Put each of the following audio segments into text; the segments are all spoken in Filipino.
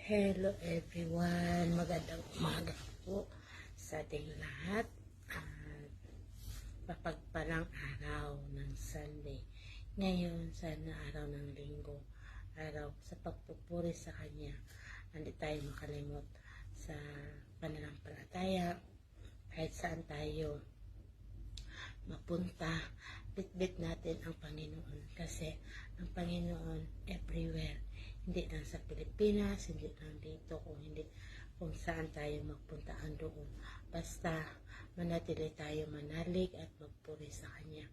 Hello everyone, magandang umaga po sa ating lahat at mapagpalang araw ng Sunday. Ngayon, sana araw ng Linggo, araw sa pagpupuri sa Kanya. Hindi tayo makalimot sa pananampalataya kahit saan tayo mapunta, bitbit natin ang Panginoon kasi ang Panginoon everywhere. Hindi lang sa Pilipinas, hindi lang dito, kung saan tayo magpunta doon. Basta manatili tayo manalig at magpuri sa Kanya.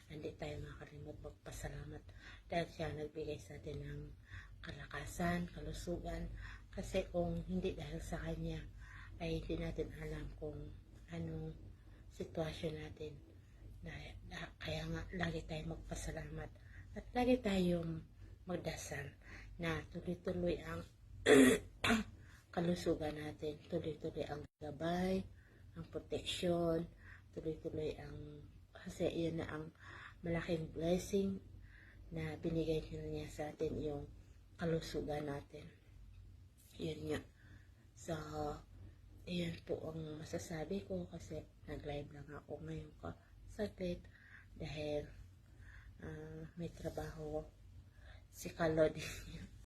Hindi tayo makalimot magpasalamat dahil siya nagbigay sa atin ng kalakasan, kalusugan. Kasi kung hindi dahil sa Kanya, ay hindi natin alam kung anong sitwasyon natin. Kaya nga, lagi tayong magpasalamat at lagi tayong magdasal na tuloy-tuloy ang kalusugan natin, tuloy-tuloy ang gabay, ang proteksyon, tuloy-tuloy ang, kasi yun na ang malaking blessing na binigay niya sa atin, yung kalusugan natin. Yun nga. So, yun po ang masasabi ko kasi nag-live lang ako ngayon saglit dahil may trabaho si Kalod